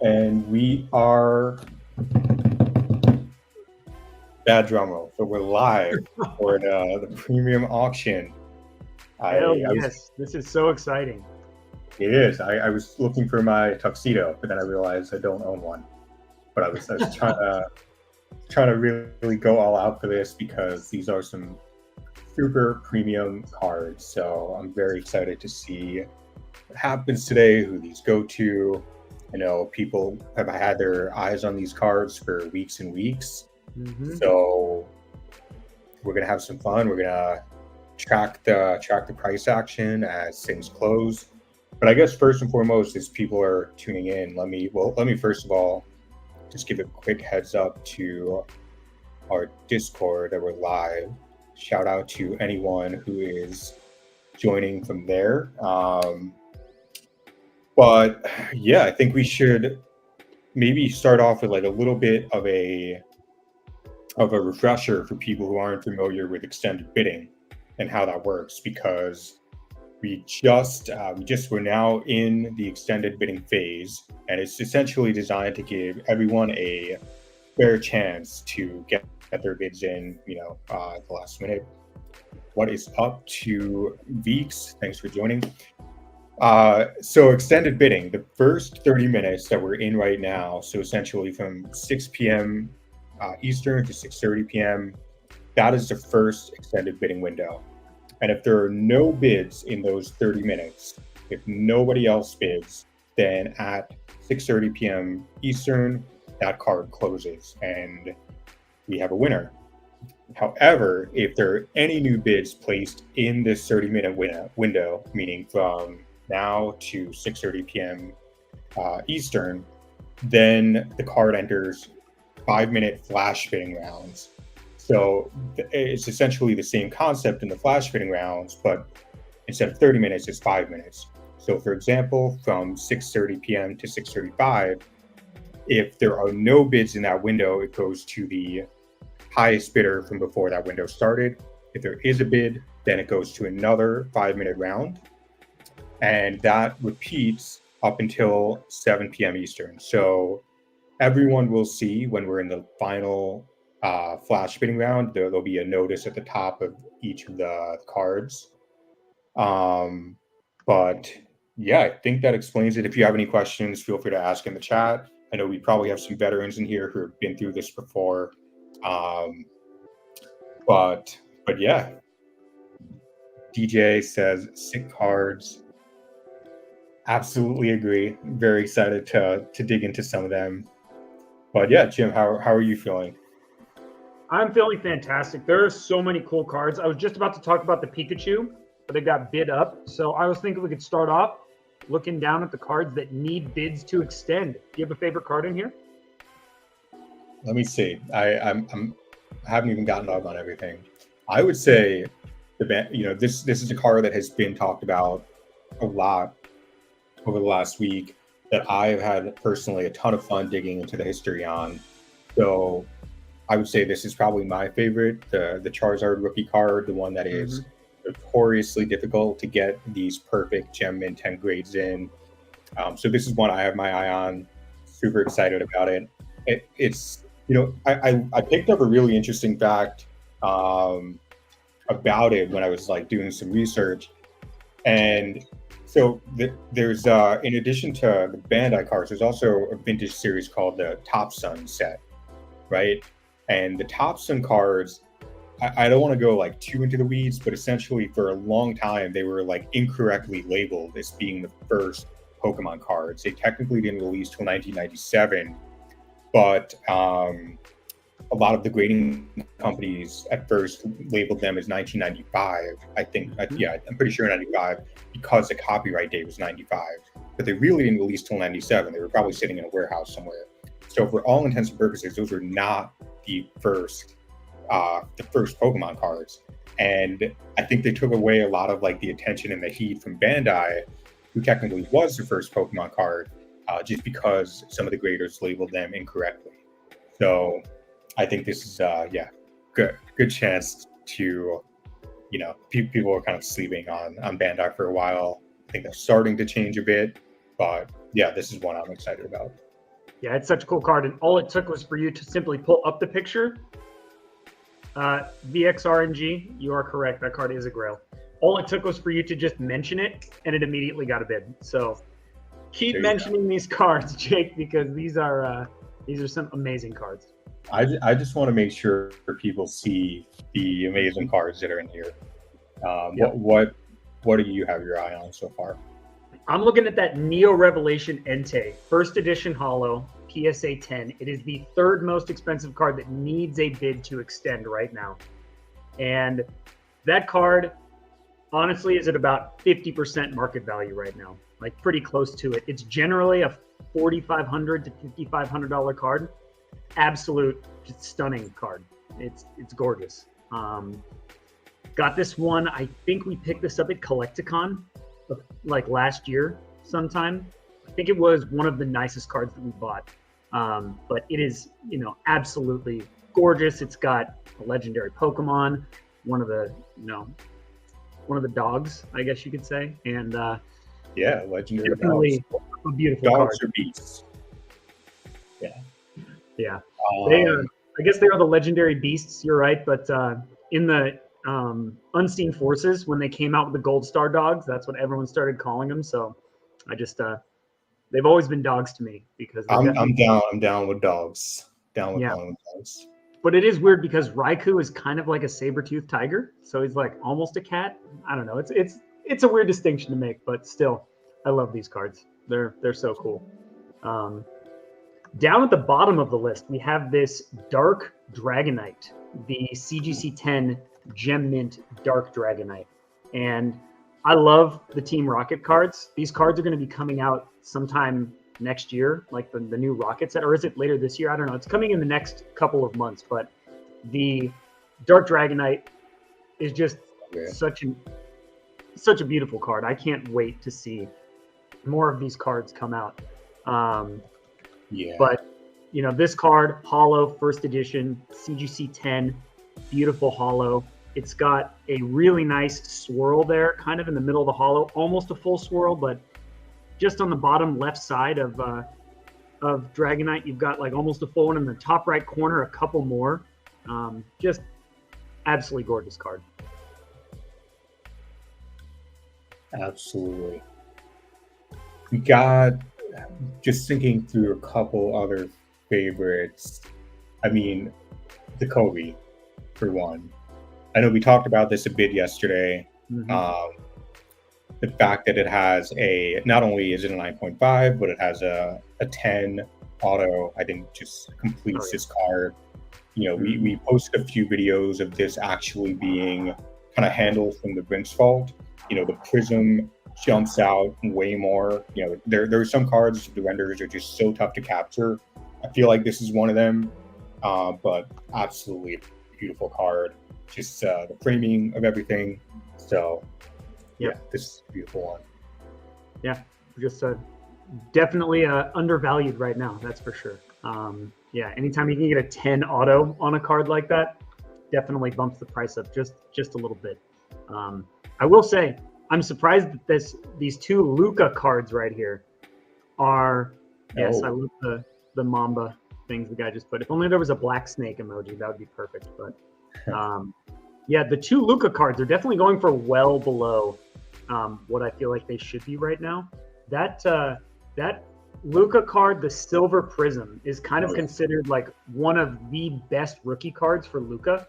And we are bad drum roll. So we're live for the premium auction. Hell I was yes, this is so exciting. It is. I was looking for my tuxedo, but then I realized I don't own one. But I was trying to really go all out for this because these are some super premium cards. So I'm very excited to see what happens today, who these go to. I know people have had their eyes on these cards for weeks and weeks. Hmm. So we're gonna have some fun. We're gonna track the price action as things close. But I guess first and foremost, as people are tuning in, let me first of all just give a quick heads up to our Discord that we're live. Shout out to anyone who is joining from there. But yeah, I think we should maybe start off with like a little bit of a refresher for people who aren't familiar with extended bidding and how that works because we're now in the extended bidding phase, and it's essentially designed to give everyone a fair chance to get their bids in, at the last minute. What is up to Veeks? Thanks for joining. So extended bidding, the first 30 minutes that we're in right now, so essentially from 6 p.m. Eastern to 6:30 p.m., that is the first extended bidding window. And if there are no bids in those 30 minutes, if nobody else bids, then at 6:30 p.m. Eastern, that card closes and we have a winner. However, if there are any new bids placed in this 30-minute window, meaning from now to 6:30 p.m. Eastern, then the card enters 5-minute flash bidding rounds. So it's essentially the same concept in the flash bidding rounds, but instead of 30 minutes, it's 5 minutes. So for example, from 6:30 p.m. to 6:35, if there are no bids in that window, it goes to the highest bidder from before that window started. If there is a bid, then it goes to another 5-minute round. And that repeats up until 7 p.m. Eastern. So everyone will see when we're in the final flash bidding round, there'll be a notice at the top of each of the cards. But yeah, I think that explains it. If you have any questions, feel free to ask in the chat. I know we probably have some veterans in here who have been through this before. Um, but yeah, DJ says sick cards. Absolutely agree. Very excited to dig into some of them. But yeah, Jim, how are you feeling? I'm feeling fantastic. There are so many cool cards. I was just about to talk about the Pikachu, but it got bid up. So I was thinking we could start off looking down at the cards that need bids to extend. Do you have a favorite card in here? Let me see. I haven't even gotten up on everything. I would say this is a card that has been talked about a lot over the last week that I've had personally a ton of fun digging into the history on. So I would say this is probably my favorite, the Charizard rookie card, the one that is notoriously difficult to get these perfect gem mint 10 grades in. So this is one I have my eye on. Super excited about it. It's I picked up a really interesting fact about it when I was like doing some research, and so there's in addition to the Bandai cards, there's also a vintage series called the Top Sun set, right? And the Top Sun cards, I don't want to go like too into the weeds, but essentially for a long time they were like incorrectly labeled as being the first Pokemon cards. They technically didn't release till 1997, but a lot of the grading companies at first labeled them as 1995. I think, yeah, I'm pretty sure 95 because the copyright date was 95. But they really didn't release till 97. They were probably sitting in a warehouse somewhere. So for all intents and purposes, those were not the first Pokemon cards. And I think they took away a lot of like the attention and the heat from Bandai, who technically was the first Pokemon card, just because some of the graders labeled them incorrectly. So I think this is good chance to people were kind of sleeping on Bandai for a while. I think they're starting to change a bit, but yeah, this is one I'm excited about. Yeah, it's such a cool card, and all it took was for you to simply pull up the picture. VXRNG, you are correct. That card is a Grail. All it took was for you to just mention it, and it immediately got a bid. So keep mentioning these cards, Jake, because these are some amazing cards. I just want to make sure people see the amazing cards that are in here. Yep. What do you have your eye on so far? I'm looking at that Neo Revelation Entei, first edition holo, PSA 10. It is the third most expensive card that needs a bid to extend right now. And that card, honestly, is at about 50% market value right now, like pretty close to it. It's generally a $4,500 to $5,500 card. Absolute, just stunning card. It's gorgeous. Got this one. I think we picked this up at Collecticon, like last year sometime. I think it was one of the nicest cards that we bought. But it is, absolutely gorgeous. It's got a legendary Pokemon, one of the dogs, I guess you could say, and legendary definitely dogs. A beautiful dogs card. Or beasts. Yeah. They are, I guess they are the legendary beasts. You're right, but in the Unseen Forces, when they came out with the Gold Star dogs, that's what everyone started calling them. So I just they've always been dogs to me because I'm down with dogs. Down with calling them dogs. But it is weird because Raikou is kind of like a saber-toothed tiger, so he's like almost a cat. I don't know. It's a weird distinction to make, but still, I love these cards. They're so cool. Down at the bottom of the list, we have this Dark Dragonite, the CGC 10 Gem Mint Dark Dragonite. And I love the Team Rocket cards. These cards are going to be coming out sometime next year, like the new Rocket set, or is it later this year? I don't know. It's coming in the next couple of months, but the Dark Dragonite is just such a beautiful card. I can't wait to see more of these cards come out. But this card, holo, first edition, CGC 10, beautiful holo. It's got a really nice swirl there, kind of in the middle of the holo, almost a full swirl, but just on the bottom left side of Dragonite, you've got like almost a full one in the top right corner, a couple more. Just absolutely gorgeous card. Absolutely. We got, just thinking through a couple other favorites. I mean, the Kobe, for one. I know we talked about this a bit yesterday. Mm-hmm. The fact that it has not only is it a 9.5, but it has a 10 auto, I think just completes this card. We posted a few videos of this actually being kind of handled from the Rinse Fault. The Prism jumps out way more. There are some cards, the renders are just so tough to capture. I feel like this is one of them, but absolutely beautiful card. Just the framing of everything. So, this is a beautiful one. Yeah, just definitely undervalued right now, that's for sure. Anytime you can get a 10 auto on a card like that, definitely bumps the price up just a little bit. I will say, I'm surprised that these two Luca cards right here are, yes, I love the Mamba things the guy just put. If only there was a black snake emoji, that would be perfect. But the two Luca cards are definitely going for well below what I feel like they should be right now. That Luca card, the Silver Prism, is kind of considered like one of the best rookie cards for Luca.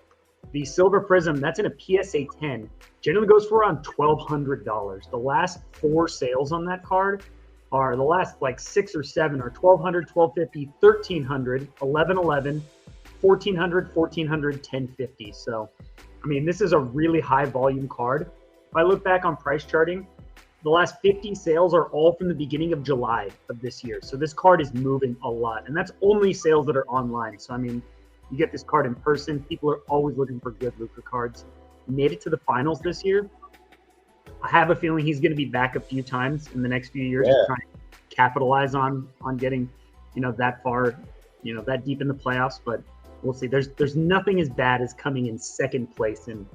The Silver Prism, that's in a PSA 10, generally goes for around $1,200. The last 4 sales on that card are, the last like 6 or 7 are $1,200, $1,250, $1,300, $1,111, $1,400, $1,400, $1,050. So, I mean, this is a really high volume card. If I look back on price charting, the last 50 sales are all from the beginning of July of this year. So this card is moving a lot, and that's only sales that are online. So, I mean, you get this card in person. People are always looking for good Luca cards. He made it to the finals this year. I have a feeling he's going to be back a few times in the next few years to try and capitalize on getting, that far, that deep in the playoffs. But we'll see. There's nothing as bad as coming in second place in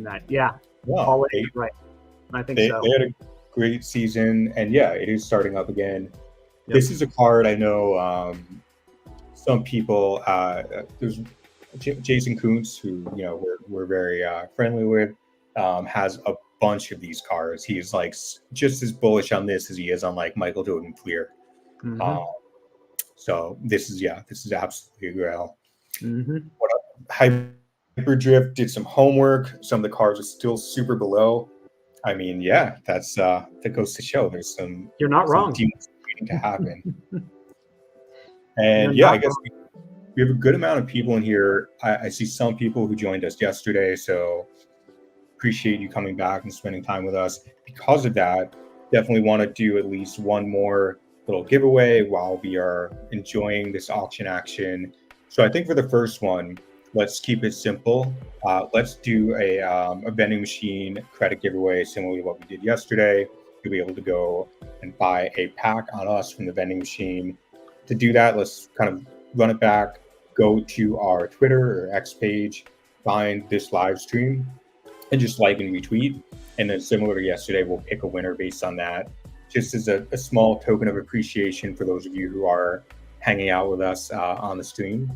that. Yeah. Right. I think so. They had a great season, and it is starting up again. This is a card I know some people. There's Jason Kuntz, who we're very friendly with, has a bunch of these cards. He's like just as bullish on this as he is on like Michael Jordan Clear. So this is absolutely a grail. Hyperdrift did some homework. Some of the cards are still super below. I mean, yeah, that goes to show there's some. You're not wrong. Demons waiting to happen. And I guess we have a good amount of people in here. I see some people who joined us yesterday, so appreciate you coming back and spending time with us. Because of that, definitely want to do at least one more little giveaway while we are enjoying this auction action. So I think for the first one, let's keep it simple. Let's do a vending machine credit giveaway similar to what we did yesterday. You'll be able to go and buy a pack on us from the vending machine. To do that, let's kind of run it back, go to our Twitter or X page, find this live stream, and just like and retweet. And then similar to yesterday, we'll pick a winner based on that, just as a small token of appreciation for those of you who are hanging out with us on the stream.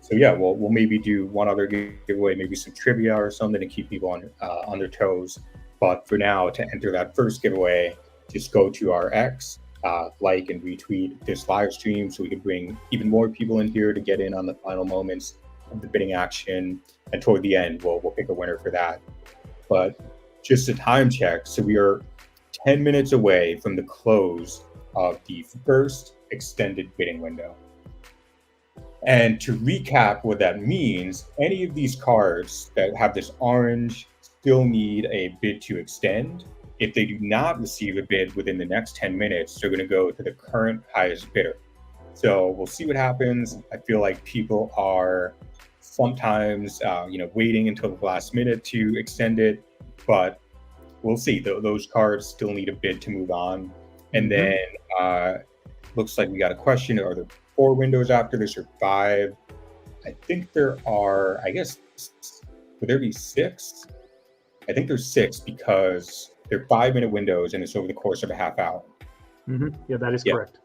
So yeah, we'll maybe do one other giveaway, maybe some trivia or something to keep people on their toes. But for now, to enter that first giveaway, just go to our X, like and retweet this live stream so we can bring even more people in here to get in on the final moments of the bidding action. And toward the end, we'll pick a winner for that. But just a time check. So we are 10 minutes away from the close of the first extended bidding window. And to recap what that means, any of these cards that have this orange still need a bid to extend. If they do not receive a bid within the next 10 minutes, they're going to go to the current highest bidder. So we'll see what happens. I feel like people are sometimes, waiting until the last minute to extend it, but we'll see. Those cards still need a bid to move on. And then looks like we got a question. Are there 4 windows after this or 5? I think there are, I guess, would there be 6? I think there's 6 because they're 5-minute windows and it's over the course of a half hour. Yeah, that is correct.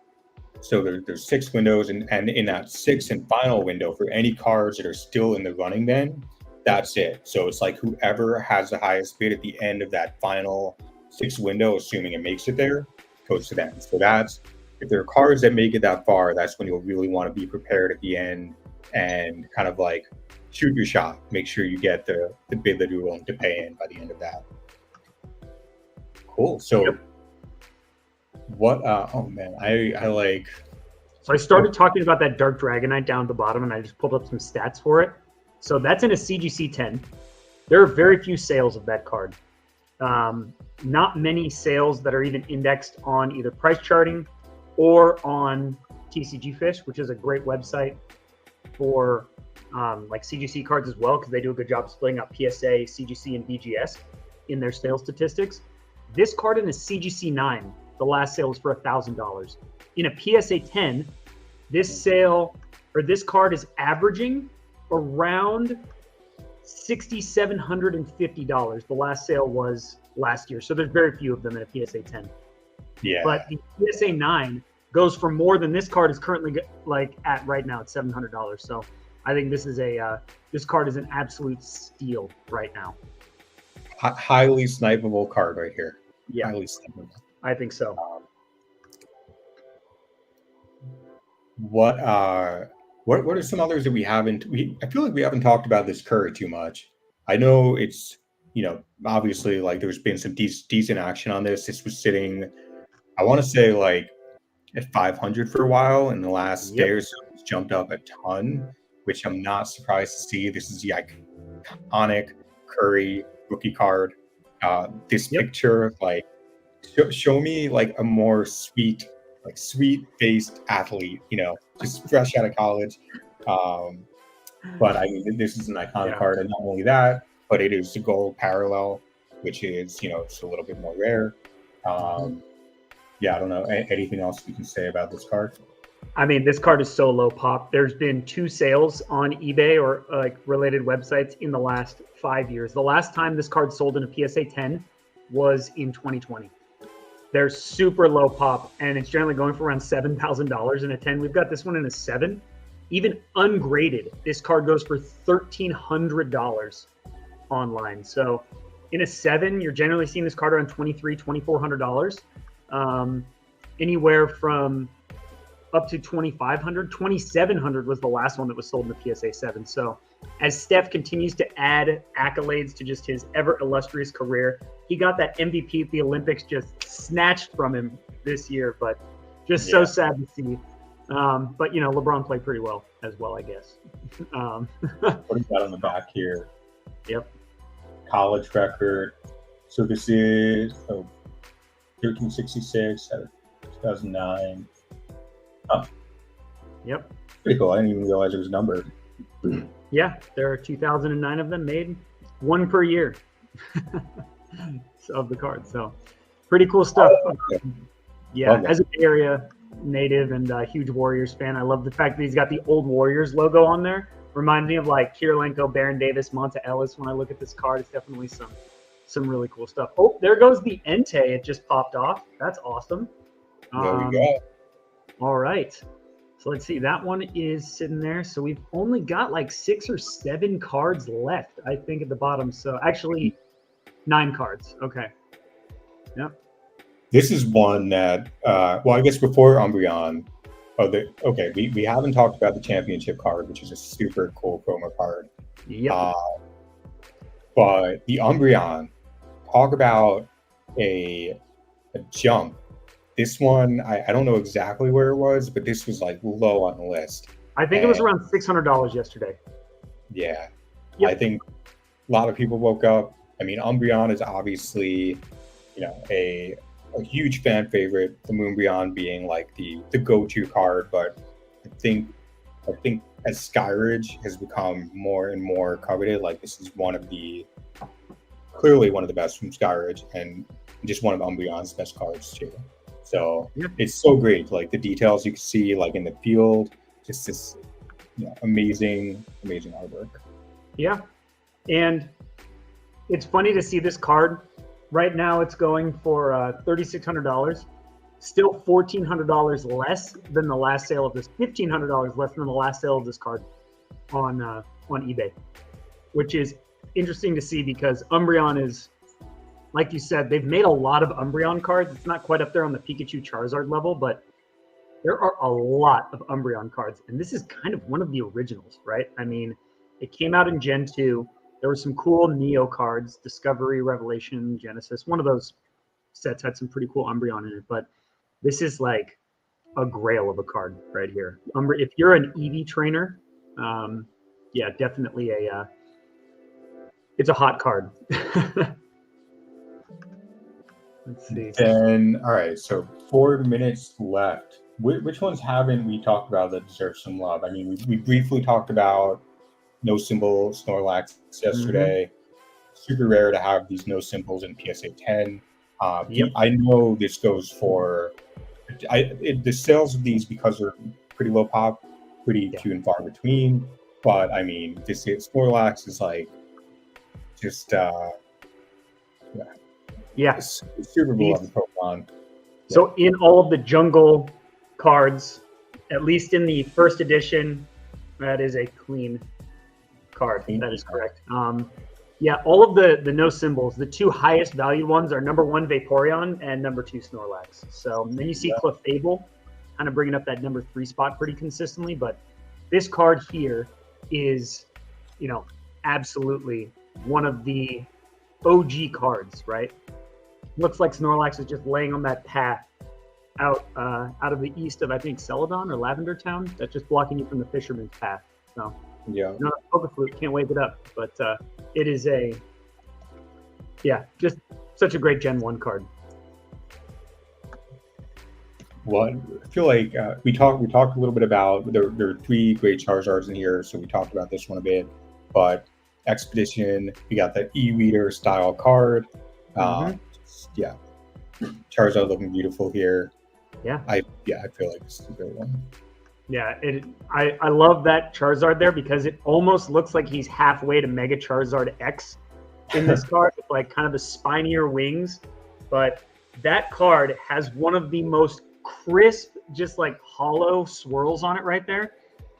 So there's 6 windows, and in that 6th and final window, for any cards that are still in the running, then that's it. So it's like whoever has the highest bid at the end of that final 6th window, assuming it makes it there, goes to them. So that's, if there are cards that make it that far, that's when you'll really want to be prepared at the end and kind of like shoot your shot. Make sure you get the bid that you're willing to pay in by the end of that. Cool. So what, oh man, I like. So I started talking about that Dark Dragonite down at the bottom, and I just pulled up some stats for it. So that's in a CGC 10. There are very few sales of that card. Not many sales that are even indexed on either price charting or on TCG Fish, which is a great website for like CGC cards as well, because they do a good job splitting up PSA, CGC, and BGS in their sales statistics. This card in a CGC 9, the last sale was for $1,000. In a PSA 10, this card is averaging around $6,750. The last sale was last year, so there's very few of them in a PSA 10. Yeah. But the PSA 9 goes for more than this card is currently like at right now at $700. So I think this is this card is an absolute steal right now. Highly snipeable card right here. Yeah, highly snipeable. I think so. What are some others that we haven't? I feel like we haven't talked about this Curry too much. I know it's, obviously like there's been some decent action on this. This was sitting, I want to say like at 500 for a while. In the last day or so, it's jumped up a ton, which I'm not surprised to see. This is the iconic Curry rookie card. This picture, like, show me like a more sweet-faced athlete, just fresh out of college. But I mean, this is an iconic card, and not only that, but it is the gold parallel, which is, it's a little bit more rare. I don't know. Anything else you can say about this card? I mean, this card is so low pop. There's been 2 sales on eBay or like related websites in the last 5 years. The last time this card sold in a PSA 10 was in 2020. They're super low pop, and it's generally going for around $7,000 in a 10. We've got this one in a 7. Even ungraded, this card goes for $1,300 online. So in a 7, you're generally seeing this card around $2,400. Anywhere from up to $2,500. $2,700 was the last one that was sold in the PSA 7. So as Steph continues to add accolades to just his ever illustrious career, he got that MVP at the Olympics just snatched from him this year, but just so sad to see. But, you know, LeBron played pretty well as well, I guess. What do you got on the back here? Yep. College record. So this is 1366 out of 2009. Oh. Yep. Pretty cool. I didn't even realize it was numbered. Yeah, there are 2009 of them made, one per year of the cards. So pretty cool stuff. As a Bay Area native and a huge Warriors fan, I love the fact that he's got the old Warriors logo on there. Reminds me of like Kirilenko, Baron Davis, Monta Ellis. When I look at this card, it's definitely some really cool stuff. Oh, there goes the Entei. It just popped off. That's awesome. There we go. All right. So let's see. That one is sitting there. So we've only got like 6 or 7 cards left, I think, at the bottom. So actually 9 cards. Okay. Yep. This is one that, I guess before Umbreon, we haven't talked about the championship card, which is a super cool promo card. Yep. But the Umbreon, talk about a jump. This one, I don't know exactly where it was, but this was like low on the list. I think it was around $600 yesterday. Yeah. Yep. I think a lot of people woke up. I mean, Umbreon is obviously, you know, a huge fan favorite, the Moonbreon being like the go-to card, but I think as Skyridge has become more and more coveted, like this is clearly one of the best from Skyridge and just one of Umbreon's best cards too. So It's so great, like the details you can see like in the field, just this amazing artwork. Yeah, and it's funny to see this card. Right now it's going for $3,600, still $1,400 less than the last sale of this, $1,500 less than the last sale of this card on eBay, which is interesting to see because Umbreon is, like you said, they've made a lot of Umbreon cards. It's not quite up there on the Pikachu Charizard level, but there are a lot of Umbreon cards. And this is kind of one of the originals, right? I mean, it came out in Gen 2. There were some cool Neo cards, Discovery, Revelation, Genesis. One of those sets had some pretty cool Umbreon in it, but this is like a grail of a card right here. If you're an EV trainer, definitely it's a hot card. Let's see. Then, all right, so 4 minutes left. Which ones haven't we talked about that deserve some love? I mean, we briefly talked about No Symbol Snorlax yesterday. Super rare to have these no symbols in PSA 10. I know this goes for the sales of these, because they're pretty low pop, pretty few and far between. But I mean, this Snorlax is like just super beloved Pokemon. So in all of the jungle cards, at least in the first edition, that is a clean card. That is correct. All of the no symbols, the 2 highest valued ones are number 1 Vaporeon and number 2 Snorlax. So then you see Clefable kind of bringing up that number 3 spot pretty consistently, but this card here is, absolutely one of the OG cards, right? Looks like Snorlax is just laying on that path out of the east of, I think, Celadon or Lavender Town. That's just blocking you from the Fisherman's Path. So Poker Flute, can't wave it up, but it is just such a great Gen 1 card. Well, I feel like we talked a little bit about there are 3 great Charizards in here, so we talked about this one a bit. But Expedition, we got that E-Reader style card. Charizard looking beautiful here. I feel like this is a great one. Yeah, I love that Charizard there because it almost looks like he's halfway to Mega Charizard X in this card, with like kind of the spinier wings. But That card has one of the most crisp, just like hollow swirls on it right there.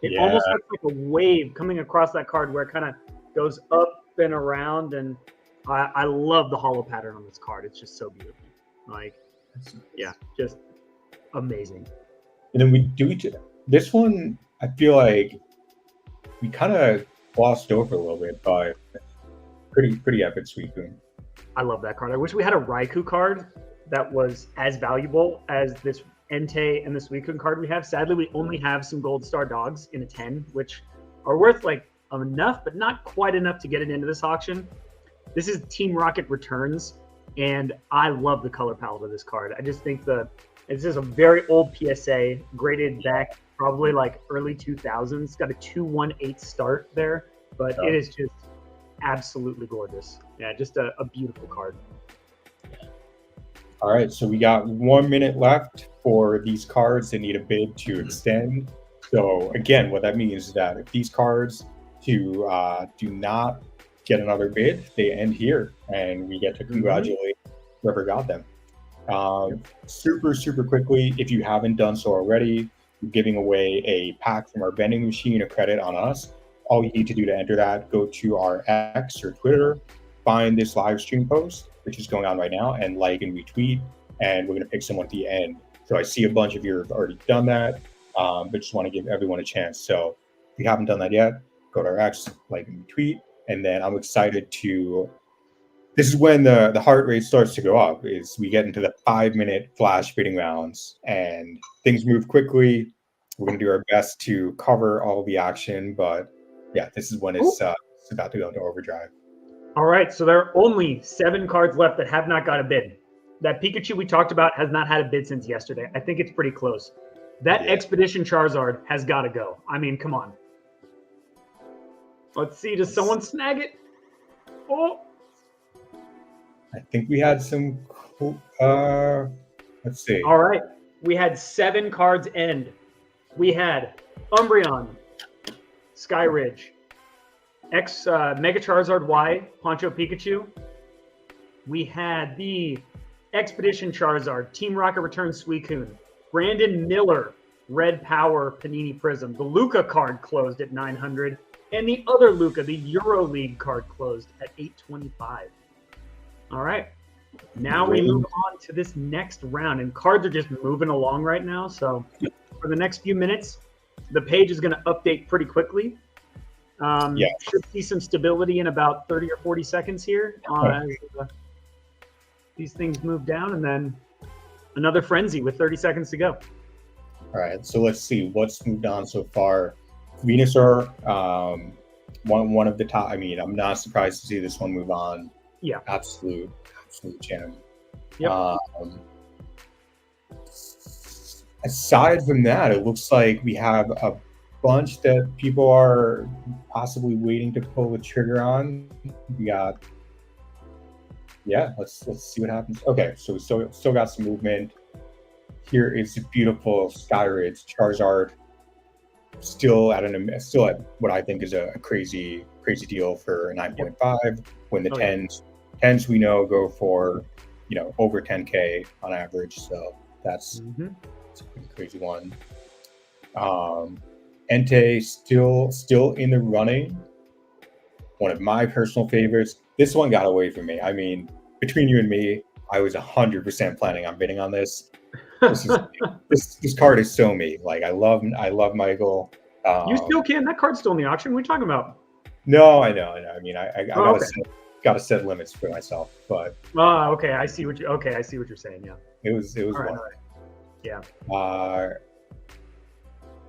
It Yeah, almost looks like a wave coming across that card where it kind of goes up and around. And I love the hollow pattern on this card. It's just so beautiful. Like, yeah, just amazing. and then we do this one. I feel like we kind of glossed over a little bit, but pretty epic Suicune. I love that card. I wish we had a Raikou card that was as valuable as this Entei and the Suicune card we have. Sadly, we only have some Gold Star dogs in a 10, which are worth like enough, but not quite enough to get it into this auction. This is Team Rocket Returns, and I love the color palette of this card. I just think this is a very old PSA, graded back probably like early 2000s. Got a 218 start there, but it is just absolutely gorgeous. Yeah, just a beautiful card. All right, so we got 1 minute left for these cards that need a bid to extend. So again, what that means is that if these cards do not get another bid, they end here, and we get to congratulate whoever got them. Super quickly, if you haven't done so already, we're giving away a pack from our vending machine, a credit on us. All you need to do to enter that, go to our X or Twitter, find this live stream post, which is going on right now, and like and retweet, and we're going to pick someone at the end. So I see a bunch of you have already done that, but just want to give everyone a chance. So if you haven't done that yet, go to our X, like and retweet, and then I'm excited to... This is when the heart rate starts to go up, is we get into the 5-minute flash bidding rounds, and things move quickly. We're going to do our best to cover all the action, but yeah, this is when it's about to go into overdrive. All right, so there are only 7 cards left that have not got a bid. That Pikachu we talked about has not had a bid since yesterday. I think it's pretty close. That Expedition Charizard has got to go. I mean, come on. Let's see, does someone snag it? Oh! I think we had some cool, let's see. All right, we had 7 cards end. We had Umbreon, Skyridge, Mega Charizard Y, Poncho Pikachu. We had the Expedition Charizard, Team Rocket Returns Suicune, Brandon Miller, Red Power Panini Prism. The Luca card closed at 900, and the other Luca, the Euro League card, closed at 825. All right, now we move on to this next round, and cards are just moving along right now. So for the next few minutes, the page is going to update pretty quickly. Should see some stability in about 30 or 40 seconds here as these things move down, and then another frenzy with 30 seconds to go. All right, so let's see what's moved on so far. Venusaur, one of the top. I mean, I'm not surprised to see this one move on. Yeah, absolute gem. Yep. Aside from that, it looks like we have a bunch that people are possibly waiting to pull the trigger on. We got, let's see what happens. Okay, so we still got some movement. Here is a beautiful Skyridge Charizard, still at what I think is a crazy deal for a 9.5. When the 10s we know go for over 10K on average, so that's a pretty crazy one. Entei still in the running. One of my personal favorites. This one got away from me. I mean, between you and me, I was 100% planning on bidding on this. This card is so me. Like I love Michael. You still can. That card's still in the auction. What are you talking about? No, I know. I mean, I gotta set limits for myself. But okay. I see what you're saying. Yeah. It was all one. Right. Yeah.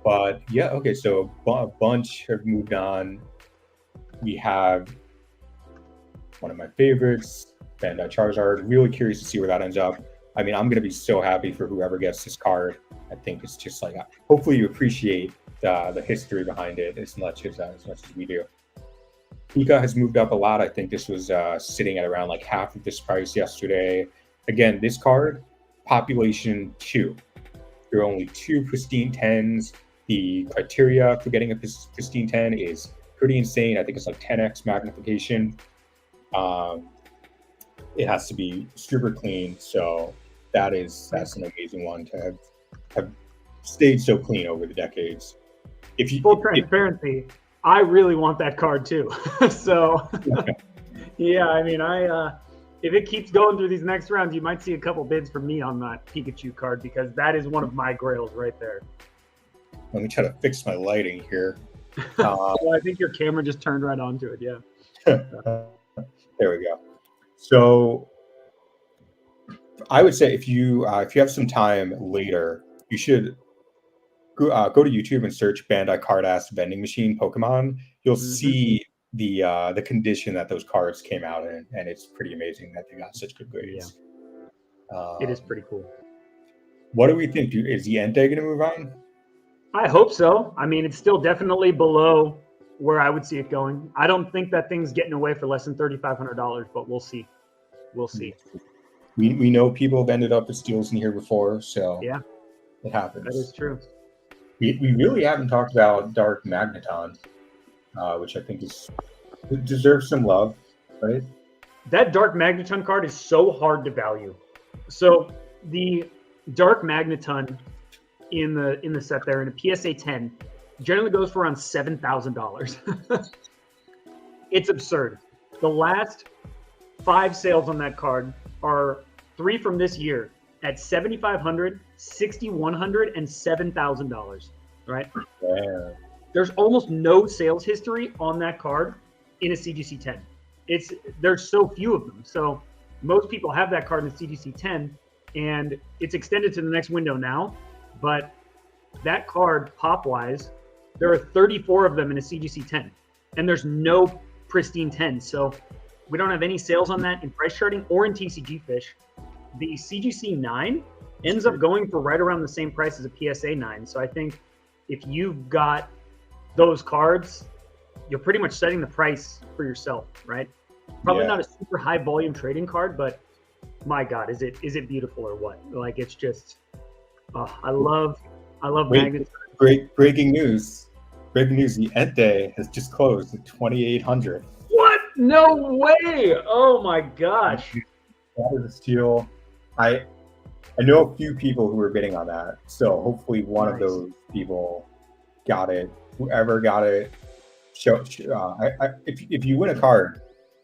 But yeah, okay. So a bunch have moved on. We have one of my favorites, Bandai Charizard. Really curious to see where that ends up. I mean, I'm gonna be so happy for whoever gets this card. I think it's just like, hopefully you appreciate the history behind it as much as we do. Pika has moved up a lot. I think this was sitting at around like half of this price yesterday. Again, this card, population 2. There are only 2 pristine 10s. The criteria for getting a pristine 10 is pretty insane. I think it's like 10x magnification. It has to be super clean. So that's an amazing one to have stayed so clean over the decades. If you Full transparency, I really want that card too. So, yeah, I mean, if it keeps going through these next rounds, you might see a couple bids from me on that Pikachu card because that is one of my grails right there. Let me try to fix my lighting here. Well, I think your camera just turned right onto it. Yeah. There we go. So I would say if you have some time later, you should go to YouTube and search Bandai Card Ass Vending Machine Pokemon. You'll see the condition that those cards came out in, and it's pretty amazing that they got such good grades. Yeah. It is pretty cool. What do we think? Is the Entei going to move on? I hope so. I mean, it's still definitely below where I would see it going. I don't think that thing's getting away for less than $3,500, but we'll see. We'll see. We know people have ended up with steals in here before, so yeah, it happens. That is true. We really haven't talked about Dark Magneton, which I think deserves some love, right? That Dark Magneton card is so hard to value. So the Dark Magneton in the set there in a PSA 10 generally goes for around $7,000. It's absurd. The last 5 sales on that card are 3 from this year at $7,500, $6,100, and $7,000. Right? Yeah. There's almost no sales history on that card in a CGC 10. There's so few of them. So most people have that card in a CGC 10, and it's extended to the next window now. But that card, pop-wise, there are 34 of them in a CGC 10, and there's no pristine 10. So we don't have any sales on that in price charting or in TCG Fish. The CGC 9 ends up going for right around the same price as a PSA 9. So I think if you've got those cards, you're pretty much setting the price for yourself, right? Probably not a super high volume trading card, but my God, is it beautiful or what? Like, it's just, I love Magneton. Great breaking news. Breaking news, the Entei has just closed at 2,800. What? No way! Oh my gosh. That is a steal. I know a few people who were bidding on that, so hopefully one of those people got it. Whoever got it, if you win a card,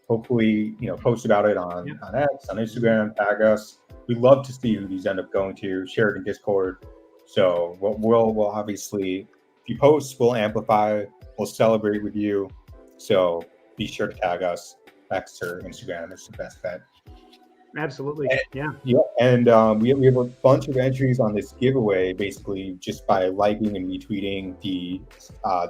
hopefully post about it on X, on Instagram, tag us. We'd love to see who these end up going to. Share it in Discord. So we'll obviously, if you post, we'll amplify. We'll celebrate with you. So be sure to tag us. X or Instagram is the best bet. Absolutely. Yeah. And we have a bunch of entries on this giveaway, basically just by liking and retweeting the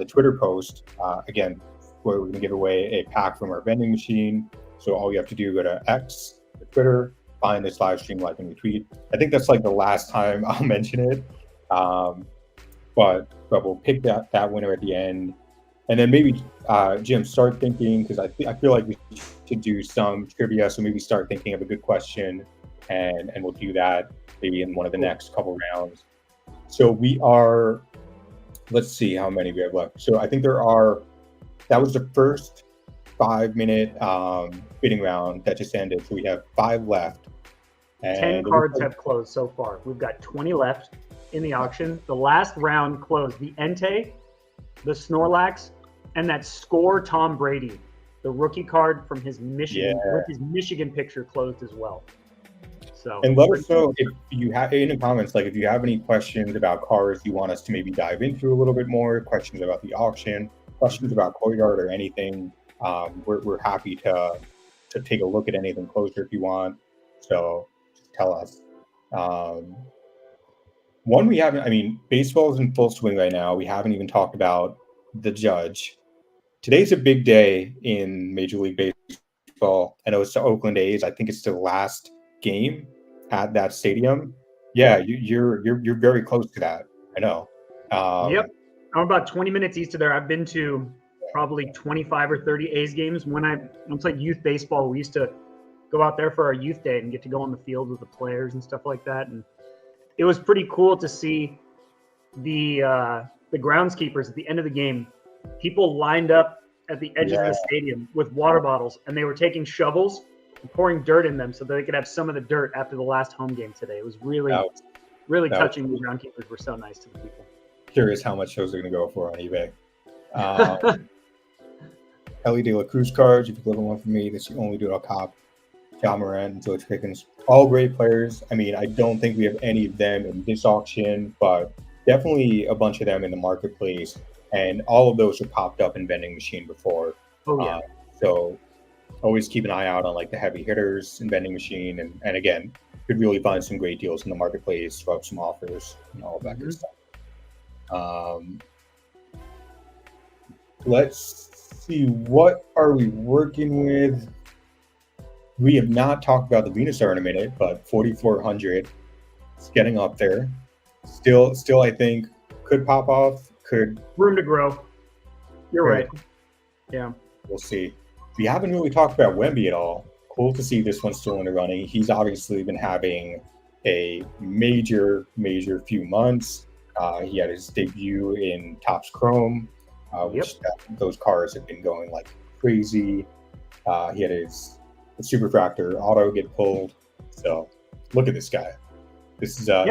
Twitter post. Again, where we're going to give away a pack from our vending machine. So all you have to do, go to X, or Twitter, find this live stream, like and retweet. I think that's like the last time I'll mention it. But we'll pick that winner at the end. And then maybe, Jim, start thinking, because I feel like we should do some trivia. So maybe start thinking of a good question, and we'll do that maybe in one of the next couple rounds. So let's see how many we have left. So I think that was the first 5-minute bidding round that just ended. So we have 5 left. And 10 cards have closed so far. We've got 20 left in the auction. The last round closed. The Entei, the Snorlax, and that Score Tom Brady, the rookie card from his Michigan, with his Michigan picture closed as well. So, and let us know if you have in the comments, like if you have any questions about cards you want us to maybe dive into a little bit more, questions about the auction, questions about Courtyard or anything. We're happy to take a look at anything closer if you want. So just tell us. One we haven't, baseball is in full swing right now. We haven't even talked about the judge. Today's a big day in Major League Baseball. I know it's the Oakland A's. I think it's the last game at that stadium. Yeah, you're very close to that. I know. Yep, I'm about 20 minutes east of there. I've been to probably 25 or 30 A's games. When I played youth baseball, we used to go out there for our youth day and get to go on the field with the players and stuff like that. And it was pretty cool to see the groundskeepers at the end of the game. People lined up at the edges of the stadium with water bottles, and they were taking shovels pouring dirt in them so that they could have some of the dirt after the last home game today. It was really, really touching. The groundkeepers were so nice to the people. Curious how much those are going to go for on eBay. Ellie De La Cruz cards, if you live in one for me, that's the only dude I'll cop. Ja Morant, George Pickens, all great players. I mean, I don't think we have any of them in this auction, but definitely a bunch of them in the marketplace. And all of those are popped up in vending machine before. Oh, yeah. So always keep an eye out on like the heavy hitters in vending machine. And again, could really find some great deals in the marketplace, throw up some offers, and all of that good stuff. Let's see, what are we working with? We have not talked about the Venusaur in a minute, but 4,400, it's getting up there. Still, I think could pop off. Could room to grow. You're right. Yeah, we'll see. We haven't really talked about Wemby at all. Cool to see this one still in the running. He's obviously been having a major few months. He had his debut in Topps Chrome, which those cars have been going like crazy. He had his Superfractor auto get pulled. So look at this guy. This is a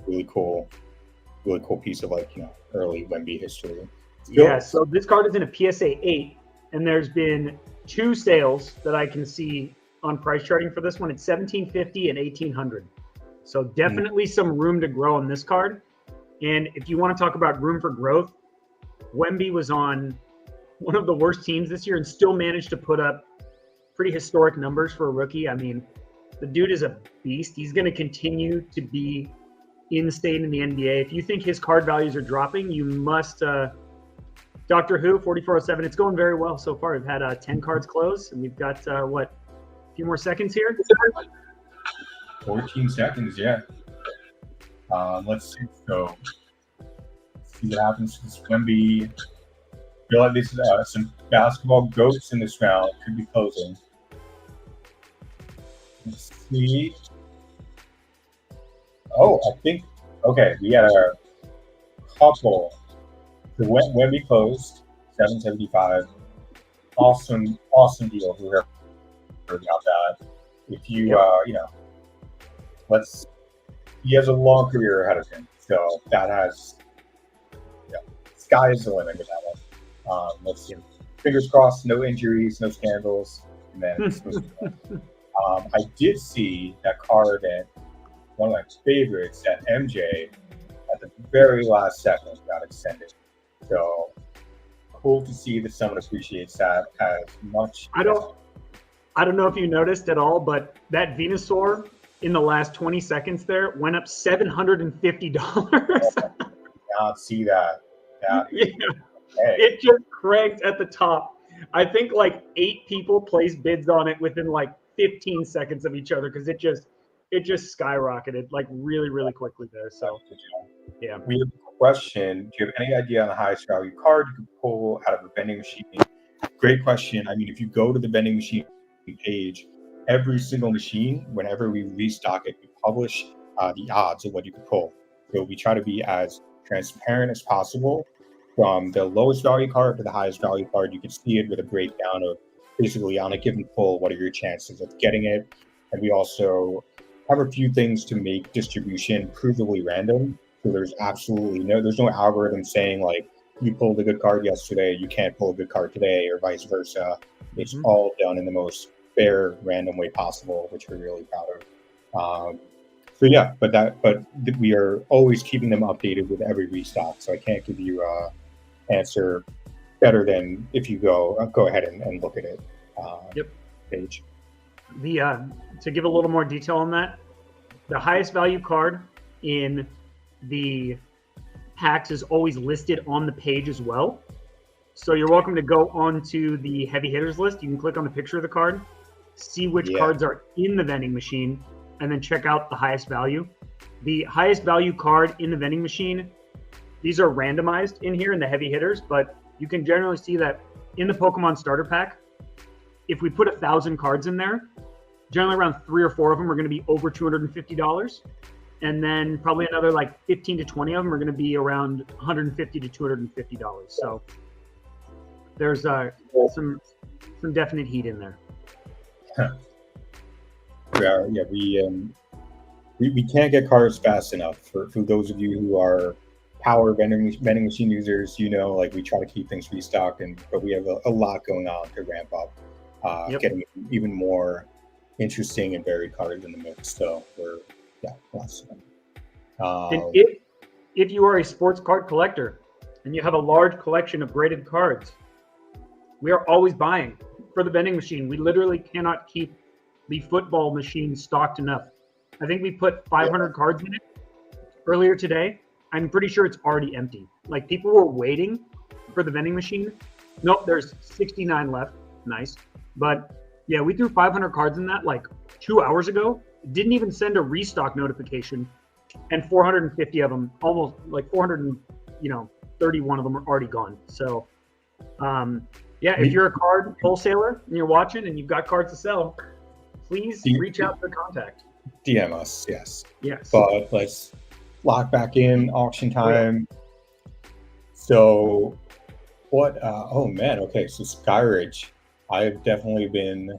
really cool piece of like, early Wemby history. So this card is in a PSA 8, and there's been 2 sales that I can see on price charting for this one. It's $1,750 and $1,800. So definitely some room to grow on this card. And if you want to talk about room for growth, Wemby was on one of the worst teams this year and still managed to put up pretty historic numbers for a rookie. I mean, the dude is a beast. He's going to continue to be in-state in the NBA. If you think his card values are dropping, you must Doctor Who 4407. It's going very well so far. We've had 10 cards close, and we've got a few more seconds here. 14 seconds, yeah. Let's see. So, see what happens to this Wemby. I feel like this is some basketball goats in this round. Could be closing. Let's see. Oh, I think, okay, we had a couple. The Wemby closed, $775. Awesome deal. We heard about that. If you, he has a long career ahead of him. So that has, sky is the limit with that one. Let's see. Fingers crossed, no injuries, no scandals. And then I did see that card at one of my favorites at MJ at the very last second got extended. So cool to see that someone appreciates that as much. I don't know if you noticed at all, but that Venusaur in the last 20 seconds there went up $750. Not see that. It just cranked at the top. I think like 8 people placed bids on it within like 15 seconds of each other because it just skyrocketed like really quickly there. So yeah. We have a question. Do you have any idea on the highest value card you could pull out of a vending machine? Great question. I mean, if you go to the vending machine page, every single machine, whenever we restock it, we publish the odds of what you could pull. So we try to be as transparent as possible from the lowest value card to the highest value card. You can see it with a breakdown of basically on a given pull, what are your chances of getting it? And we also have a few things to make distribution provably random. So there's no algorithm saying like you pulled a good card yesterday, you can't pull a good card today, or vice versa. It's all done in the most fair, random way possible, which we're really proud of. But we are always keeping them updated with every restock. So I can't give you an answer better than if you go ahead and look at it. Page. To give a little more detail on that, the highest value card in the packs is always listed on the page as well. So you're welcome to go onto the heavy hitters list. You can click on the picture of the card, see which cards are in the vending machine, and then check out the highest value. The highest value card in the vending machine, these are randomized in here in the heavy hitters, but you can generally see that in the Pokemon starter pack, if we put 1,000 cards in there, generally around 3 or 4 of them are going to be over $250. And then probably another like 15 to 20 of them are going to be around $150 to $250. So there's some definite heat in there. We can't get cards fast enough for those of you who are power vending machine users. Like we try to keep things restocked, but we have a lot going on to ramp up, Yep. getting even more interesting and varied cards in the mix. So lots of them. And if you are a sports card collector and you have a large collection of graded cards, we are always buying for the vending machine. We literally cannot keep the football machine stocked enough. I think we put 500 cards in it earlier today. I'm pretty sure it's already empty. Like people were waiting for the vending machine. Nope, there's 69 left. Nice. But yeah, we threw 500 cards in that like 2 hours ago. Didn't even send a restock notification. And 450 of them, almost like 431 of them are already gone. So if you're a card wholesaler and you're watching and you've got cards to sell, please reach out to the contact. DM us, yes. Yes. But let's lock back in auction time. So what okay, so Skyridge. I've definitely been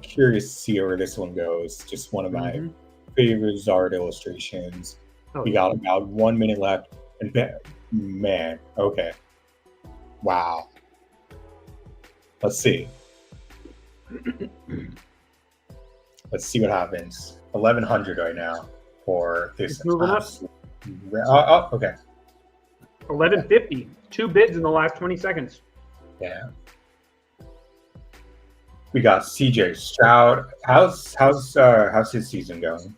curious to see where this one goes. Just one of my favorite Zard illustrations. We got about 1 minute left, and man, okay. Wow. Let's see. Let's see what happens. 1,100 right now for this. It's moving up. Okay. 1,150. 2 bids in the last 20 seconds. Yeah. We got CJ Stroud. How's his season going?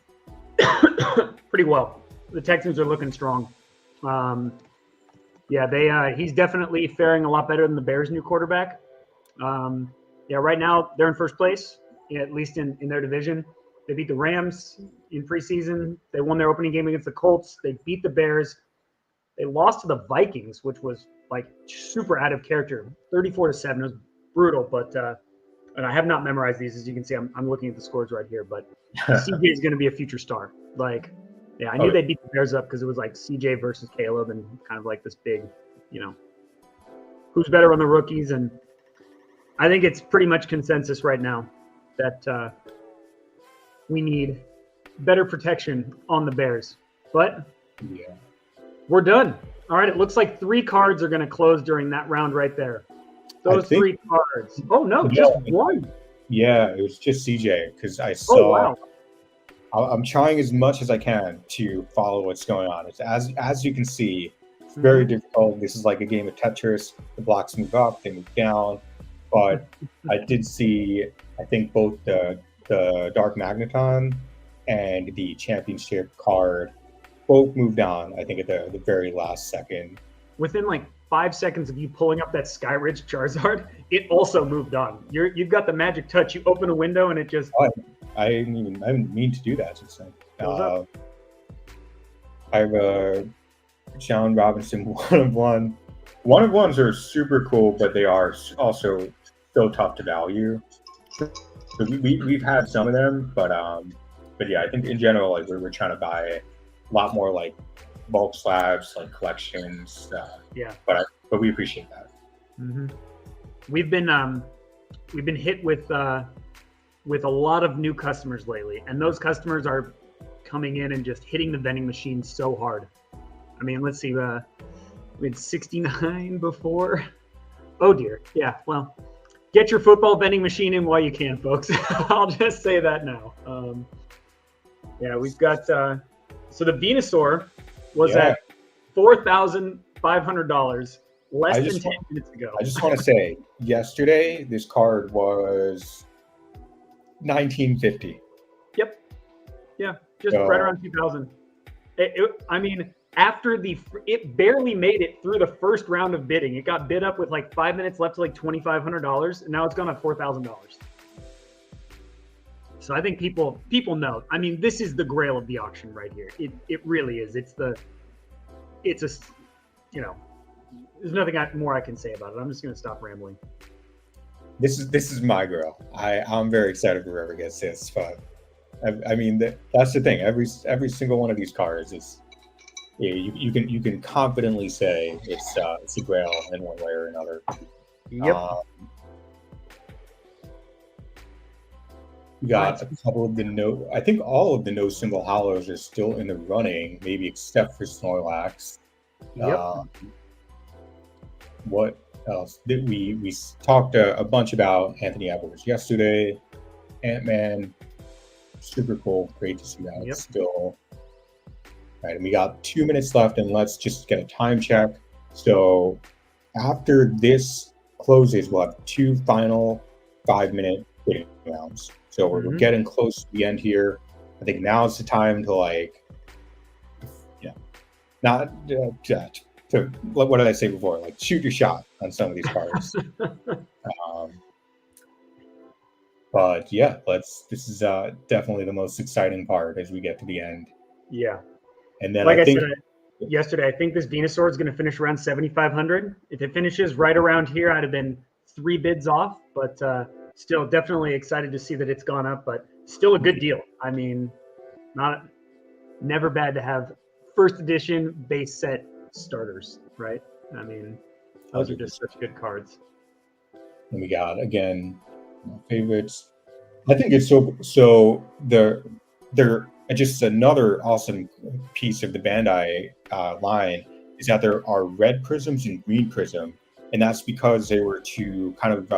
Pretty well. The Texans are looking strong. He's definitely faring a lot better than the Bears' new quarterback. Right now they're in first place, at least in their division. They beat the Rams in preseason. They won their opening game against the Colts. They beat the Bears. They lost to the Vikings, which was like super out of character, 34-7. It was brutal, but and I have not memorized these. As you can see, I'm looking at the scores right here, but CJ is going to be a future star. I knew they beat the Bears up because it was like CJ versus Caleb and kind of like this big, who's better on the rookies. And I think it's pretty much consensus right now that we need better protection on the Bears. But we're done. All right, it looks like 3 cards are going to close during that round right there. Those 3 cards. Oh, no, just one. Yeah, it was just CJ because I saw. Oh, wow. I'm trying as much as I can to follow what's going on. It's as you can see, it's very difficult. This is like a game of Tetris. The blocks move up, they move down. But I did see, I think both the Dark Magneton and the championship card both moved on, I think, at the very last second. Within like 5 seconds of you pulling up that Skyridge Charizard, it also moved on. You've got the magic touch. You open a window and it just... I didn't mean to do that just then. I have a John Robinson 1-of-1. 1-of-1s are super cool, but they are also so tough to value. So we've had some of them, but yeah, I think in general, like we're trying to buy a lot more like bulk slabs, like collections. But we appreciate that. Mm-hmm. We've been hit with a lot of new customers lately, and those customers are coming in and just hitting the vending machine so hard. I mean, let's see, we had 69 before. Oh dear. Yeah. Well, get your football vending machine in while you can, folks. I'll just say that now. We've got, so the Venusaur was at $4,500 less than 10 minutes ago. I just want to say, yesterday, this card was $1,950. Yep. Yeah. Just right around 2,000. I mean, after it barely made it through the first round of bidding. It got bid up with like 5 minutes left to like $2,500, and now it's gone at $4,000. So I think people know. I mean, this is the grail of the auction right here. It really is. There's nothing more I can say about it. I'm just going to stop rambling. This is my girl. I'm very excited for whoever gets this, but I mean that's the thing. Every single one of these cards is you can confidently say it's a grail in one way or another. Yep. We got a couple of the no. I think all of the no symbol hollows are still in the running, maybe except for Snorlax. Yep. What else? We talked a bunch about Anthony Edwards yesterday. Ant-Man, super cool. Great to see that still. Right, and we got 2 minutes left, and let's just get a time check. So after this closes, we'll have 2 final 5-minute bidding rounds. So we're getting close to the end here. I think now is the time to not to what did I say before? Like shoot your shot on some of these cards. But yeah, this is definitely the most exciting part as we get to the end. Yeah. And then like I said yesterday, I think this Venusaur is going to finish around 7,500. If it finishes right around here, I'd have been 3 bids off, but still definitely excited to see that it's gone up, but still a good deal. I mean, never bad to have first edition base set starters, right? I mean, those are just such good cards. And we got, again, my favorites. I think it's so they're just another awesome piece of the Bandai line is that there are red prisms and green prism, and that's because they were to kind of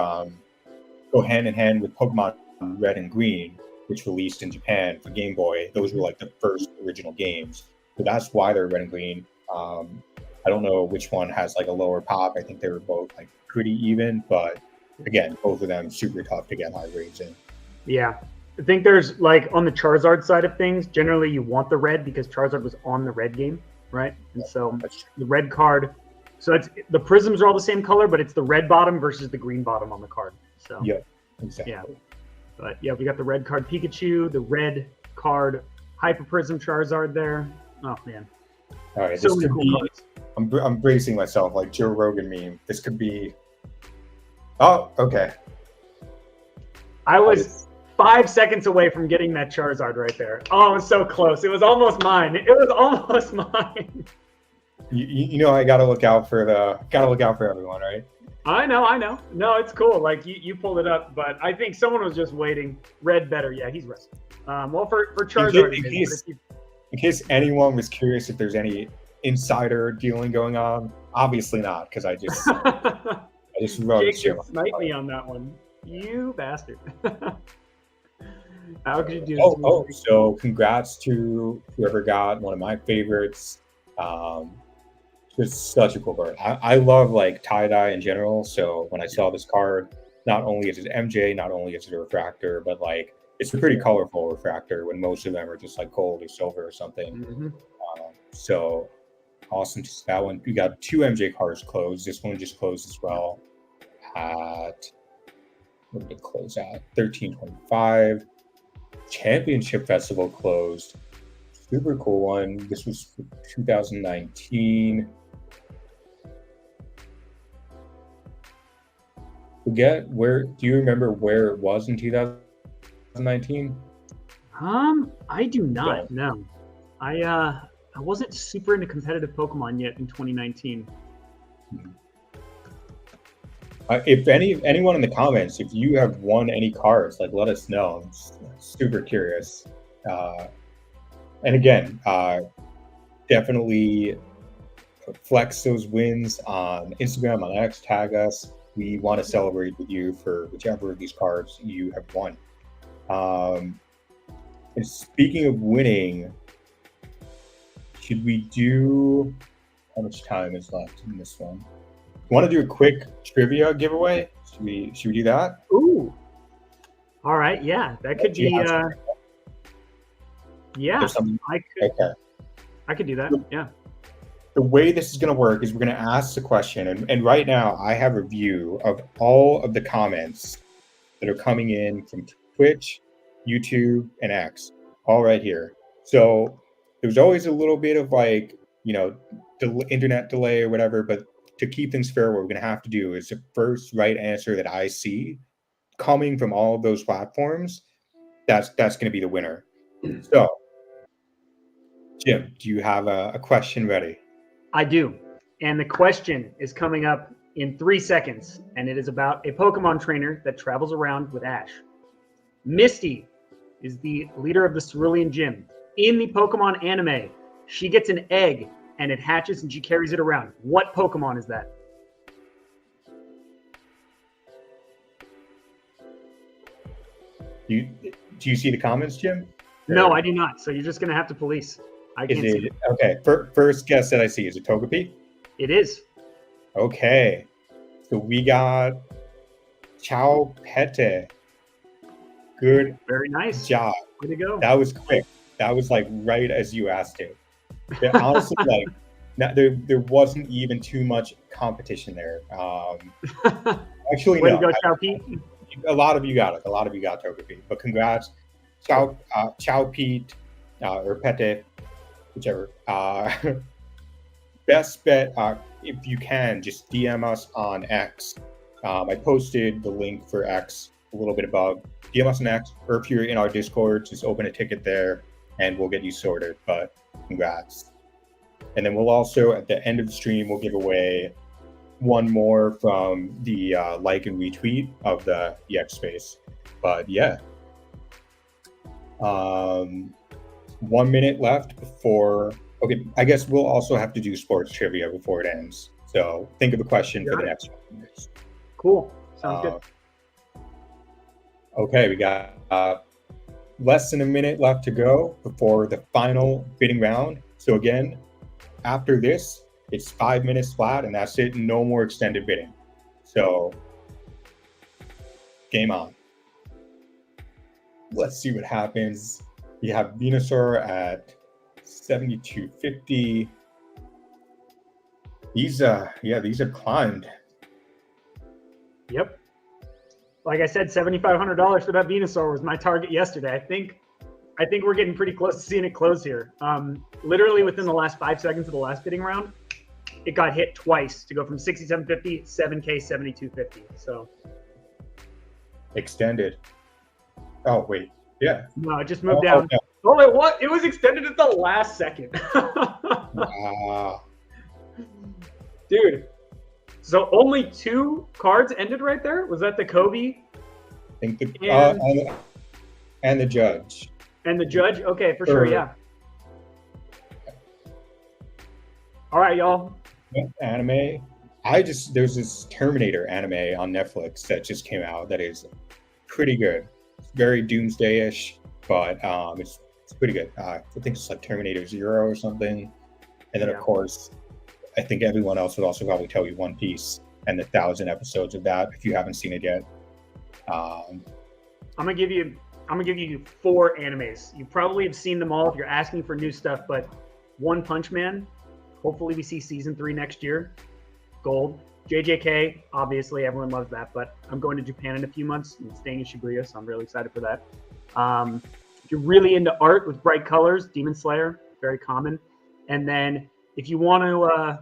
go hand in hand with Pokemon Red and Green, which released in Japan for Game Boy. Those were like the first original games, so that's why they're red and green. I don't know which one has like a lower pop. I think they were both like pretty even, but again, both of them super tough to get high grades in. Yeah. I think there's like on the Charizard side of things, generally you want the red because Charizard was on the red game, right? And so the red card, so it's the prisms are all the same color, but it's the red bottom versus the green bottom on the card. So yeah, exactly. Yeah. But yeah, we got the red card Pikachu, the red card Hyper Prism Charizard there. Oh man. All right, so many cool cards. I'm bracing myself like Joe Rogan meme. This could be. Oh, okay. I was 5 seconds away from getting that Charizard right there. Oh, it was so close. It was almost mine. It was almost mine. You know, I gotta look out for everyone, right? I know. No, it's cool. Like you pulled it up, but I think someone was just waiting. Red better. Yeah, he's red. Well, for Charizard, in case anyone was curious if there's any insider dealing going on, obviously not, because I just wrote Jake should snipe me on that one. You bastard. How could you do this? So congrats to whoever got one of my favorites. It's such a cool card. I love like tie-dye in general. So when I saw this card, not only is it MJ, not only is it a refractor, but like it's a pretty colorful refractor when most of them are just like gold or silver or something. So awesome to see that one. We got 2 MJ cards closed. This one just closed as well at, what did it close at? 1325. Championship Festival closed. Super cool one. This was 2019. Do you remember where it was in 2019? I do not. No. I wasn't super into competitive Pokemon yet in 2019. If anyone in the comments, if you have won any cards, like let us know. I'm super curious. And again, definitely flex those wins on Instagram, on X, tag us. We want to celebrate with you for whichever of these cards you have won. And speaking of winning, should we do, how much time is left in this one? Want to do a quick trivia giveaway? Should we do that? Ooh. All right. Yeah, that could be. Yeah, I could do that. Yeah. The way this is going to work is we're going to ask the question, and right now I have a view of all of the comments that are coming in from Twitch, YouTube, and X, all right here. So there's always a little bit of like, the internet delay or whatever, but to keep things fair, what we're going to have to do is the first right answer that I see coming from all of those platforms, that's going to be the winner. So, Jim, do you have a question ready? I do. And the question is coming up in 3 seconds, and it is about a Pokemon trainer that travels around with Ash. Misty is the leader of the Cerulean Gym. In the Pokemon anime, she gets an egg and it hatches and she carries it around. What Pokemon is that? Do you see the comments, Jim? No, I do not. So you're just going to have to police. I can't see it. Okay, first guess that I see, is it Togepi? It is. Okay, so we got Chao Pete. Good. Very nice job. Way to go. That was quick. That was like right as you asked it. Honestly, like there wasn't even too much competition there. Actually, Way no. to go, Chao Pete. A lot of you got it. A lot of you got Togepi. But congrats, Chao Pete or Pete, whichever. Best bet, if you can, just DM us on X. I posted the link for X a little bit above. DM us on X, or if you're in our Discord, just open a ticket there and we'll get you sorted. But congrats. And then we'll also, at the end of the stream, we'll give away one more from the like and retweet of the X space. But yeah. 1 minute left before. Okay, I guess we'll also have to do sports trivia before it ends. So think of a question for the next one. Cool. Sounds good. Okay, we got less than a minute left to go before the final bidding round. So again, after this, it's 5 minutes flat, and that's it. No more extended bidding. So game on. Let's see what happens. We have Venusaur at 72.50. These have climbed. Yep. Like I said, $7,500 for that Venusaur was my target yesterday. I think we're getting pretty close to seeing it close here. Literally within the last 5 seconds of the last bidding round, it got hit twice to go from 67.50, 7K, 72.50. So extended. Oh wait, yeah. No, it just moved down. Okay. Oh, it what? It was extended at the last second. Wow. Dude. So only 2 cards ended right there? Was that the Kobe? I think and the judge. And the judge? Okay, for sure, yeah. All right, y'all. Anime. There's this Terminator anime on Netflix that just came out that is pretty good. It's very doomsday-ish, but it's pretty good. I think it's like Terminator Zero or something. And then, of course, I think everyone else would also probably tell you One Piece and the 1,000 episodes of that if you haven't seen it yet. I'm gonna give you 4 animes. You probably have seen them all if you're asking for new stuff, but One Punch Man, hopefully we see season 3 next year. Gold. JJK, obviously everyone loves that, but I'm going to Japan in a few months. I'm staying in Shibuya, so I'm really excited for that. If you're really into art with bright colors, Demon Slayer, very common. And then if you want to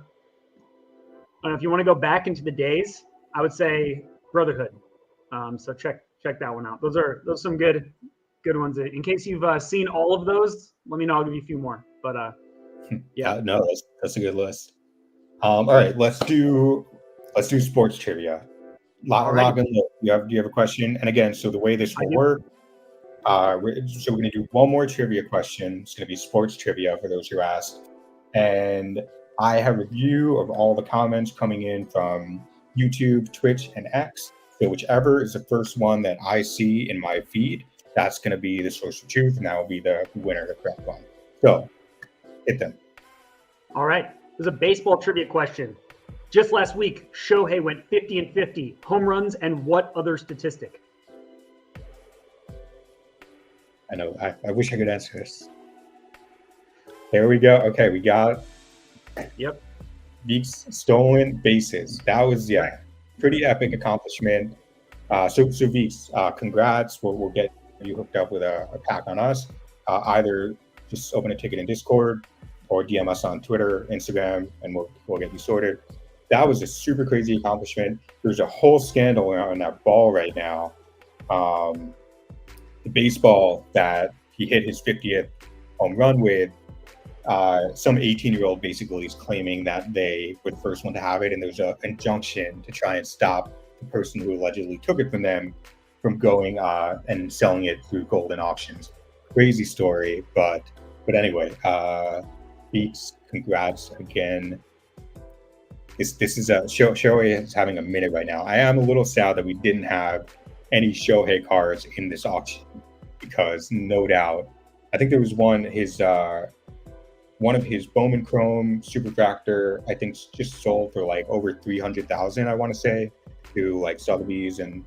go back into the days, I would say Brotherhood. So check that one out. Those are some good ones. In case you've seen all of those, let me know. I'll give you a few more. But yeah, no, that's a good list. All right, let's do sports trivia. Log in. Do you have a question? And again, so the way this will work, we're going to do one more trivia question. It's going to be sports trivia for those who asked. And I have a view of all the comments coming in from YouTube, Twitch, and X. So whichever is the first one that I see in my feed, that's going to be the source of truth, and that will be the winner, the correct one. So hit them. All right. There's a baseball trivia question. Just last week, Shohei went 50-50, home runs, and what other statistic? I know. I wish I could answer this. There we go. Okay, we got. Yep. Veek's stolen bases. That was pretty epic accomplishment. So Veeks, congrats. We'll get you hooked up with a pack on us. Either just open a ticket in Discord or DM us on Twitter, Instagram, and we'll get you sorted. That was a super crazy accomplishment. There's a whole scandal on that ball right now. The baseball that he hit his 50th home run with, some 18-year-old basically is claiming that they were the first one to have it, and there's an injunction to try and stop the person who allegedly took it from them going and selling it through Golden Auctions. Crazy story, but anyway, Beats, congrats again. This is a Shohei is having a minute right now. I am a little sad that we didn't have any Shohei cards in this auction, because no doubt, I think there was one of his Bowman Chrome Superfractor, I think just sold for like over 300,000, I want to say, to like Sotheby's, and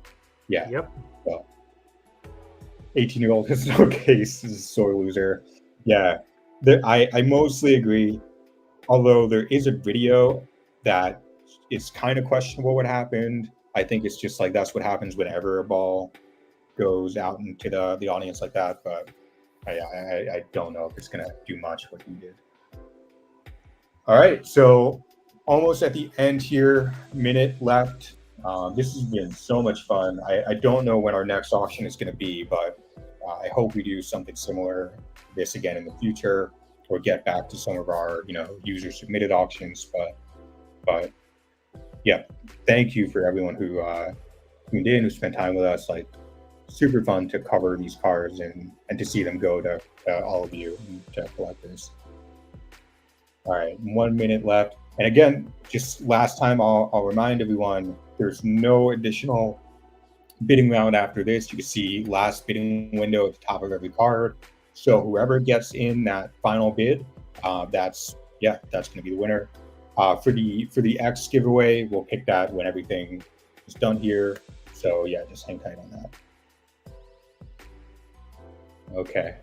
yeah. Yep. Well, 18-year-old has no case, is a sore loser. Yeah, I mostly agree, although there is a video that it's kind of questionable what happened. I think it's just like that's what happens whenever a ball goes out into the audience like that, but I don't know if it's going to do much what he did. All right, so almost at the end here, minute left. This has been so much fun. I don't know when our next auction is going to be, but I hope we do something similar to this again in the future, or get back to some of our user submitted auctions. But yeah, thank you for everyone who tuned in, who spent time with us. Like, super fun to cover these cards and to see them go to all of you, to collectors. All right, 1 minute left. And again, just last time, I'll remind everyone, there's no additional bidding round after this. You can see last bidding window at the top of every card. So whoever gets in that final bid, that's going to be the winner. For the X giveaway, we'll pick that when everything is done here. So yeah, just hang tight on that. Okay.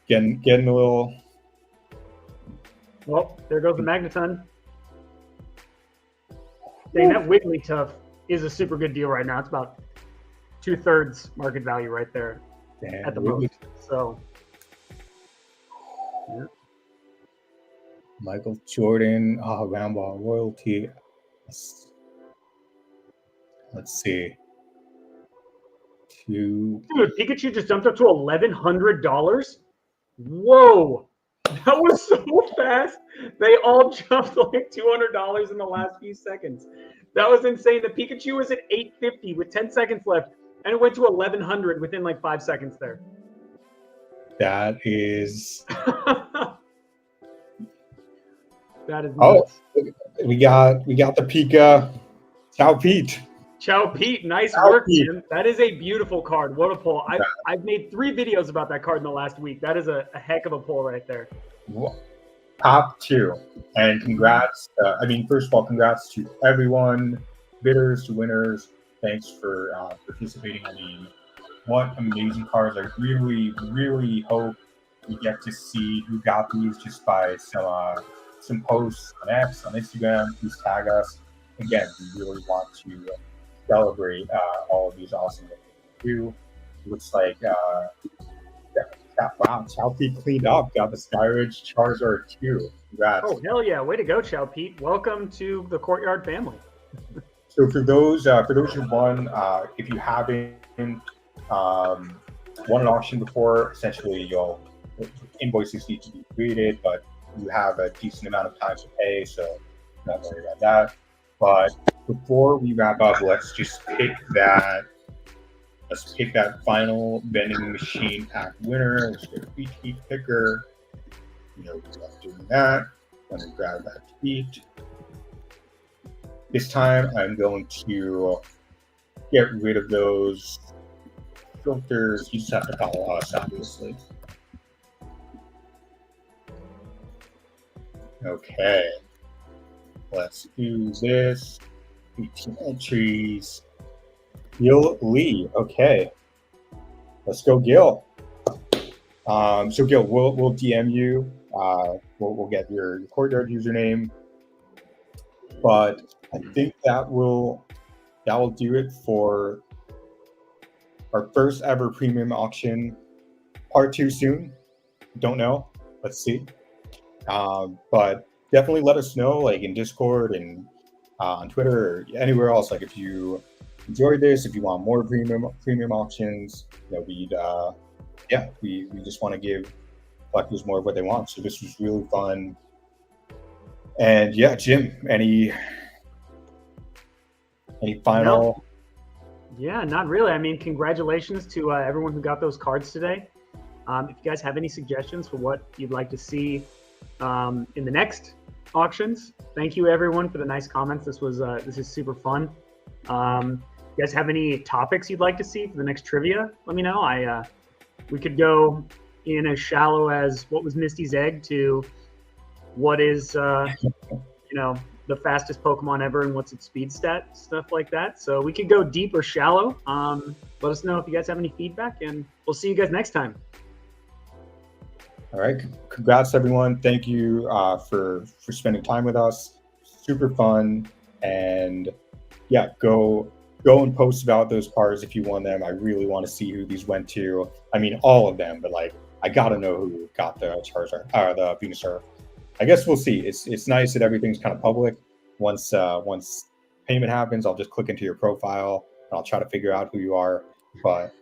Getting a little. Well, there goes the Magneton. Dang, that Wigglytuff is a super good deal right now. It's about 2/3 market value right there. Damn, at the most. So, yeah. Michael Jordan, Roundball royalty. Let's see. Dude, Pikachu just jumped up to $1,100. Whoa, that was so fast. They all jumped like $200 in the last few seconds. That was insane. The Pikachu was at $850 with 10 seconds left, and it went to $1,100 within like 5 seconds there. That is. That is nuts. Oh, we got the Pika. Ciao Pete. Ciao Pete, nice Ciao work, Pete. Jim. That is a beautiful card. What a pull. I've made 3 videos about that card in the last week. That is a heck of a pull right there. Top 2. And congrats. First of all, congrats to everyone, bidders to winners. Thanks for participating. What amazing cards. I really, really hope we get to see who got these just by some posts on X, on Instagram. Please tag us. Again, we really want to celebrate all of these awesome things we do. Looks like Ciao Pete cleaned up, got the Skyridge Charizard 2. Congrats. Oh, hell yeah. Way to go, Ciao Pete. Welcome to the Courtyard family. So for those who won, if you haven't won an auction before, essentially your invoices need to be created, but you have a decent amount of time to pay, so not worry about that. But before we wrap up, let's pick that final vending machine pack winner. Let's get a tweet picker. We love doing that. I'm going to grab that tweet. This time I'm going to get rid of those filters. You just have to follow us, obviously. Okay. Let's do this. 18 entries. Gil Lee. Okay. Let's go, Gil. So Gil, we'll DM you. We'll get your Courtyard username. But I think that will do it for our first ever premium auction. Part 2 soon. Don't know. Let's see. But definitely let us know, like in Discord and on Twitter or anywhere else. Like if you enjoyed this, if you want more premium auctions, we just want to give collectors more of what they want. So this was really fun. And yeah, Jim, any final Yeah, not really. I mean, congratulations to everyone who got those cards today. If you guys have any suggestions for what you'd like to see in the next auctions, thank you everyone for the nice comments. This is super fun. You guys have any topics you'd like to see for the next trivia? Let me know. We could go in as shallow as what was Misty's egg to what is the fastest Pokemon ever and what's its speed stat, stuff like that. So we could go deep or shallow. Let us know if you guys have any feedback, and we'll see you guys next time. All right, congrats everyone. Thank you for spending time with us. Super fun, and yeah, go and post about those cards if you won them. I really want to see who these went to. I mean, all of them, but like, I gotta know who got the Charizard or the Venusaur. I guess we'll see. It's nice that everything's kind of public. Once payment happens, I'll just click into your profile and I'll try to figure out who you are. But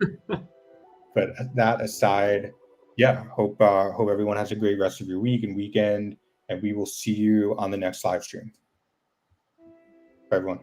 that aside, yeah, hope everyone has a great rest of your week and weekend, and we will see you on the next live stream. Bye, everyone.